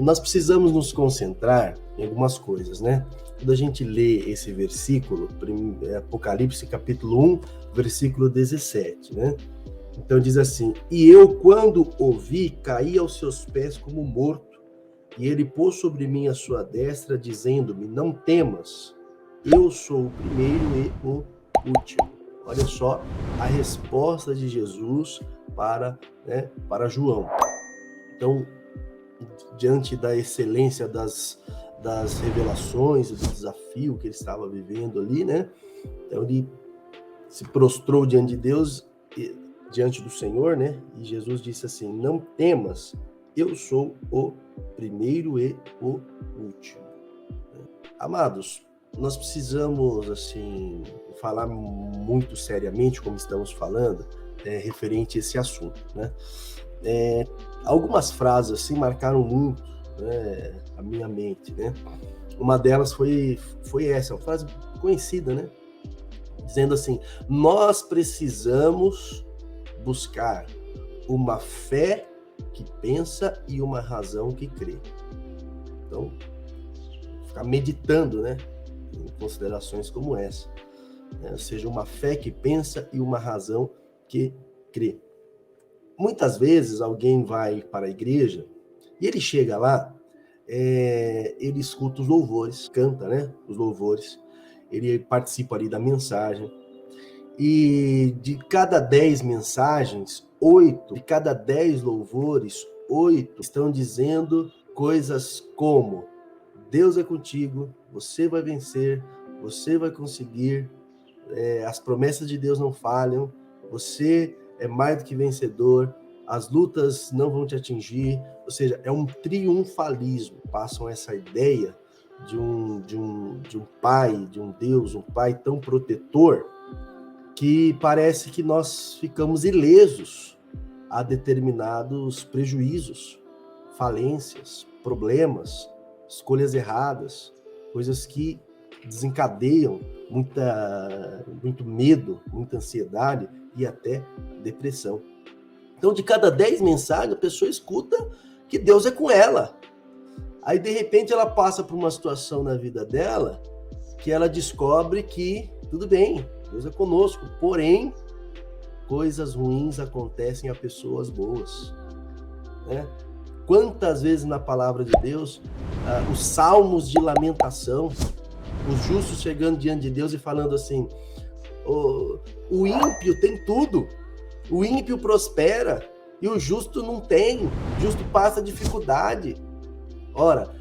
nós precisamos nos concentrar em algumas coisas, né? Quando a gente lê esse versículo, Apocalipse capítulo 1, versículo 17, né? Então diz assim: e eu, quando ouvi, caí aos seus pés como morto, e ele pôs sobre mim a sua destra, dizendo-me: não temas, eu sou o primeiro e o último. Olha só a resposta de Jesus para João. Então, diante da excelência das revelações e do desafio que ele estava vivendo ali, né? Então ele se prostrou diante de Deus, diante do Senhor, né? E Jesus disse assim: não temas, eu sou o primeiro e o último. Amados, nós precisamos, assim, falar muito seriamente, como estamos falando, referente a esse assunto, né? Algumas frases, assim, marcaram muito, né, a minha mente, né? Uma delas foi essa, uma frase conhecida, né? Dizendo assim: nós precisamos buscar uma fé que pensa e uma razão que crê. Então, ficar meditando, né, em considerações como essa, né? Ou seja, uma fé que pensa e uma razão que crê. Muitas vezes alguém vai para a igreja e ele chega lá, ele escuta os louvores, canta, né, os louvores, ele participa ali da mensagem, e de cada 10 mensagens, 8, de cada 10 louvores, 8 estão dizendo coisas como: Deus é contigo, você vai vencer, você vai conseguir, as promessas de Deus não falham, você é mais do que vencedor, as lutas não vão te atingir. Ou seja, é um triunfalismo. Passam essa ideia de um pai, de um Deus, um pai tão protetor, que parece que nós ficamos ilesos a determinados prejuízos, falências, problemas, escolhas erradas, coisas que desencadeiam muito medo, muita ansiedade e até depressão. Então, de cada 10 mensagens, a pessoa escuta que Deus é com ela. Aí, de repente, ela passa por uma situação na vida dela que ela descobre que, tudo bem, Deus é conosco, porém, coisas ruins acontecem a pessoas boas, né? Quantas vezes na palavra de Deus, os salmos de lamentação, os justos chegando diante de Deus e falando assim: o ímpio tem tudo, o ímpio prospera e o justo não tem, o justo passa dificuldade. Ora,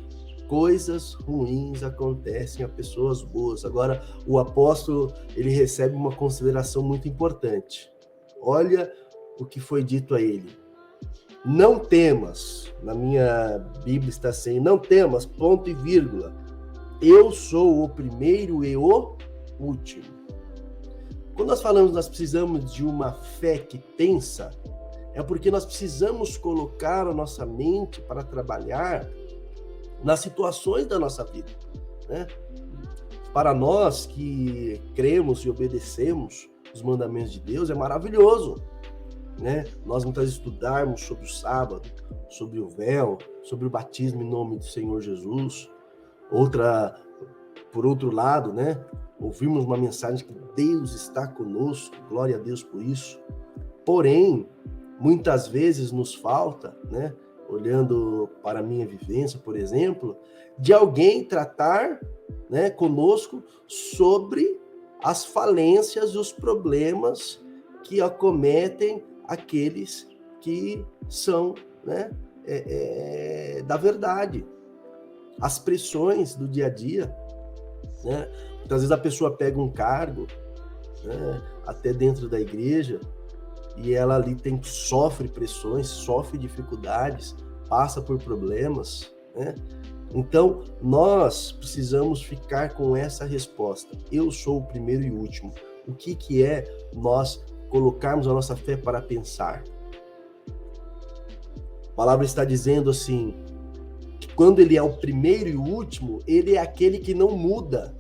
coisas ruins acontecem a pessoas boas. Agora, o apóstolo, ele recebe uma consideração muito importante. Olha o que foi dito a ele: não temas. Na minha Bíblia está assim: não temas, ponto e vírgula, eu sou o primeiro e o último. Quando nós falamos nós precisamos de uma fé que pensa, é porque nós precisamos colocar a nossa mente para trabalhar nas situações da nossa vida, né? Para nós que cremos e obedecemos os mandamentos de Deus, é maravilhoso, né? Nós muitas vezes estudarmos sobre o sábado, sobre o véu, sobre o batismo em nome do Senhor Jesus. Por outro lado, né, ouvimos uma mensagem que Deus está conosco, glória a Deus por isso. Porém, muitas vezes nos falta, né, olhando para a minha vivência, por exemplo, de alguém tratar, né, conosco sobre as falências e os problemas que acometem aqueles que são, né, da verdade. As pressões do dia a dia, né? Muitas vezes a pessoa pega um cargo, né, até dentro da igreja, e ela ali sofre pressões, sofre dificuldades, passa por problemas, né? Então, nós precisamos ficar com essa resposta: eu sou o primeiro e último. O que é nós colocarmos a nossa fé para pensar? A palavra está dizendo assim, que quando ele é o primeiro e o último, ele é aquele que não muda.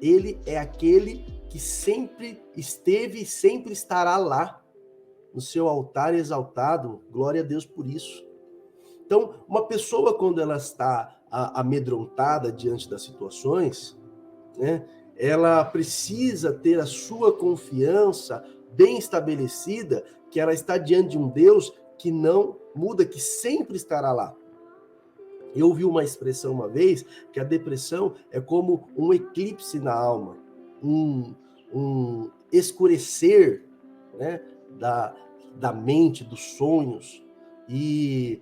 Ele é aquele que sempre esteve e sempre estará lá, no seu altar exaltado. Glória a Deus por isso. Então, uma pessoa, quando ela está amedrontada diante das situações, né, ela precisa ter a sua confiança bem estabelecida, que ela está diante de um Deus que não muda, que sempre estará lá. Eu ouvi uma expressão uma vez, que a depressão é como um eclipse na alma, um escurecer, né, da mente, dos sonhos, e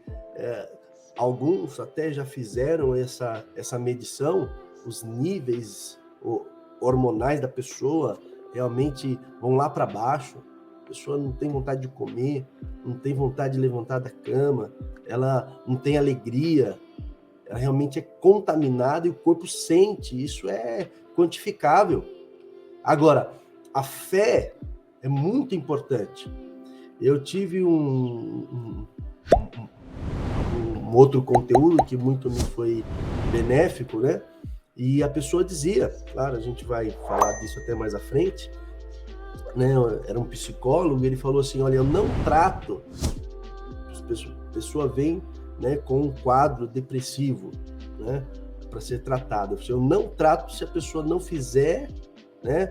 alguns até já fizeram essa medição, os níveis hormonais da pessoa realmente vão lá para baixo, a pessoa não tem vontade de comer, não tem vontade de levantar da cama, ela não tem alegria, ela realmente é contaminada e o corpo sente, isso é quantificável. Agora, a fé é muito importante. Eu tive um outro conteúdo que muito me foi benéfico, né? E a pessoa dizia, claro, a gente vai falar disso até mais à frente, né? Era um psicólogo, ele falou assim, olha, eu não trato, a pessoa vem, né, com um quadro depressivo, né, para ser tratado. Eu não trato se a pessoa não fizer, né,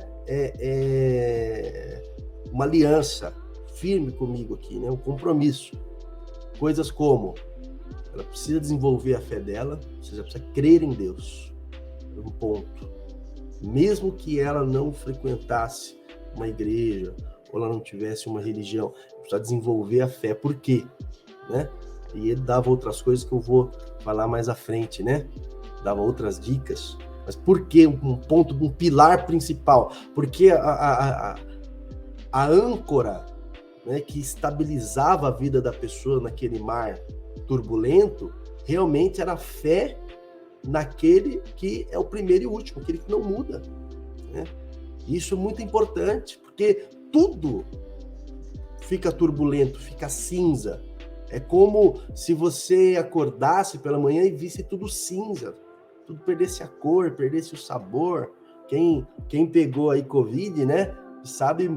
uma aliança firme comigo aqui, né, um compromisso. Coisas como, ela precisa desenvolver a fé dela, ou seja, precisa crer em Deus, um ponto. Mesmo que ela não frequentasse uma igreja, ou ela não tivesse uma religião, precisa desenvolver a fé. Por quê? Né? E ele dava outras coisas que eu vou falar mais à frente, né? Dava outras dicas. Mas por que um ponto, um pilar principal? Porque a âncora, né, que estabilizava a vida da pessoa naquele mar turbulento, realmente era a fé naquele que é o primeiro e último, aquele que não muda, né? Isso é muito importante, porque tudo fica turbulento, fica cinza. É como se você acordasse pela manhã e visse tudo cinza, tudo perdesse a cor, perdesse o sabor. Quem pegou aí Covid, né, sabe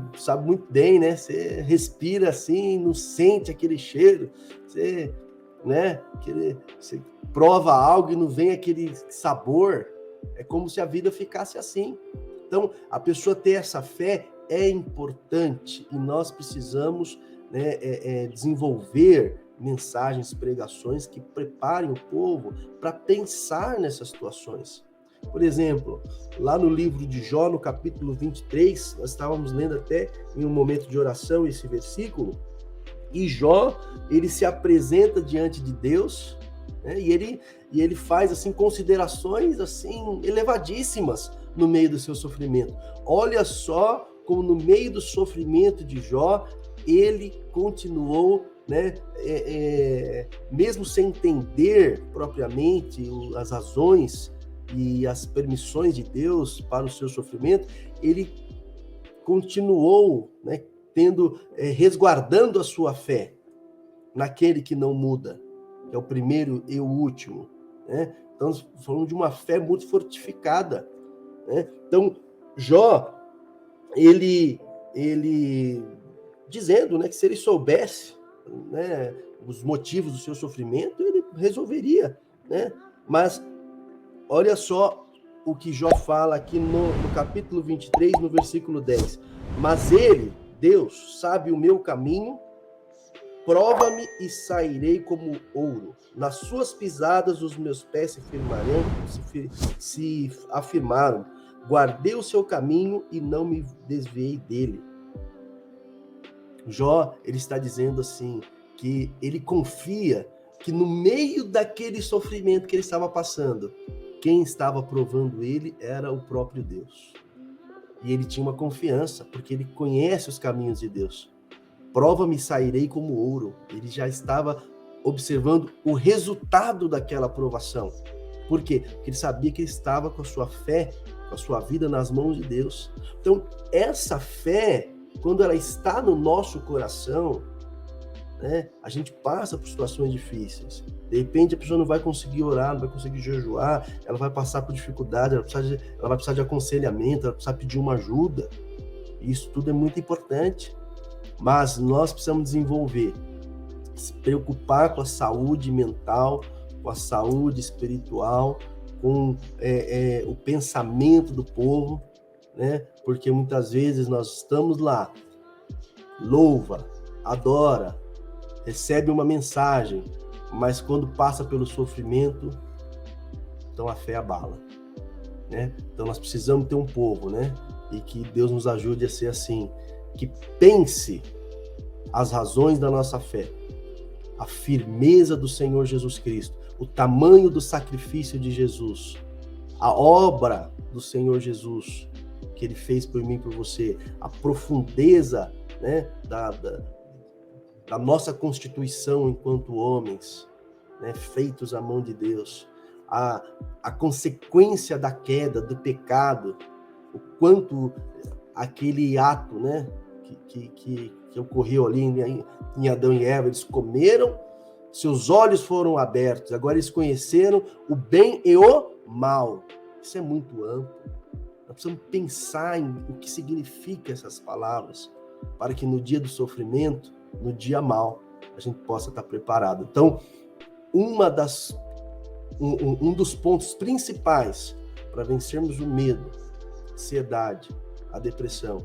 muito bem, né? Você respira assim, não sente aquele cheiro, você, né, você prova algo e não vem aquele sabor. É como se a vida ficasse assim. Então, a pessoa ter essa fé é importante e nós precisamos, né, desenvolver mensagens, pregações que preparem o povo para pensar nessas situações. Por exemplo, lá no livro de Jó, no capítulo 23, nós estávamos lendo até em um momento de oração esse versículo, e Jó, ele se apresenta diante de Deus, né, e ele faz assim considerações assim elevadíssimas no meio do seu sofrimento. Olha só como no meio do sofrimento de Jó, ele continuou, né, mesmo sem entender propriamente as razões e as permissões de Deus para o seu sofrimento, ele continuou, né, resguardando a sua fé naquele que não muda, que é o primeiro e o último, né? Então, falando de uma fé muito fortificada, né? Então, Jó, ele dizendo, né, que se ele soubesse, né, os motivos do seu sofrimento, ele resolveria, né? Mas olha só o que Jó fala aqui no capítulo 23, no versículo 10. Mas ele, Deus, sabe o meu caminho, prova-me e sairei como ouro. Nas suas pisadas os meus pés se afirmaram. Guardei o seu caminho e não me desviei dele. Jó, ele está dizendo assim, que ele confia que no meio daquele sofrimento que ele estava passando, quem estava provando ele era o próprio Deus. E ele tinha uma confiança, porque ele conhece os caminhos de Deus. Prova-me, sairei como ouro. Ele já estava observando o resultado daquela provação. Por quê? Porque ele sabia que ele estava com a sua fé, com a sua vida nas mãos de Deus. Então, essa fé, quando ela está no nosso coração, né, a gente passa por situações difíceis. De repente, a pessoa não vai conseguir orar, não vai conseguir jejuar, ela vai passar por dificuldade, ela vai precisar de aconselhamento, ela vai precisar pedir uma ajuda. Isso tudo é muito importante. Mas nós precisamos desenvolver se preocupar com a saúde mental, com a saúde espiritual, com o pensamento do povo, né? Porque muitas vezes nós estamos lá, louva, adora, recebe uma mensagem, mas quando passa pelo sofrimento, então a fé abala, né? Então nós precisamos ter um povo, né? E que Deus nos ajude a ser assim, que pense as razões da nossa fé, a firmeza do Senhor Jesus Cristo, o tamanho do sacrifício de Jesus, a obra do Senhor Jesus, que Ele fez por mim e por você, a profundeza, né, da nossa constituição enquanto homens, né, feitos à mão de Deus, a consequência da queda, do pecado, o quanto aquele ato, né, que ocorreu ali em Adão e Eva, eles comeram, seus olhos foram abertos, agora eles conheceram o bem e o mal. Isso é muito amplo. Nós precisamos pensar em o que significa essas palavras, para que no dia do sofrimento, no dia mal, a gente possa estar preparado. Então, um dos pontos principais para vencermos o medo, a ansiedade, a depressão,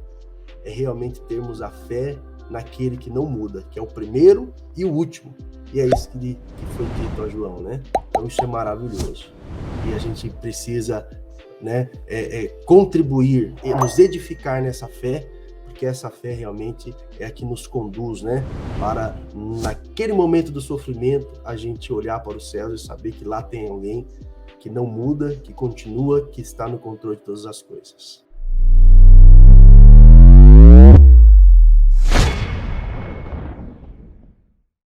é realmente termos a fé naquele que não muda, que é o primeiro e o último. E é isso que foi dito a João, né? Então isso é maravilhoso. E a gente precisa, né, contribuir e nos edificar nessa fé, porque essa fé realmente é a que nos conduz, né, para naquele momento do sofrimento a gente olhar para os céus e saber que lá tem alguém que não muda, que continua, que está no controle de todas as coisas.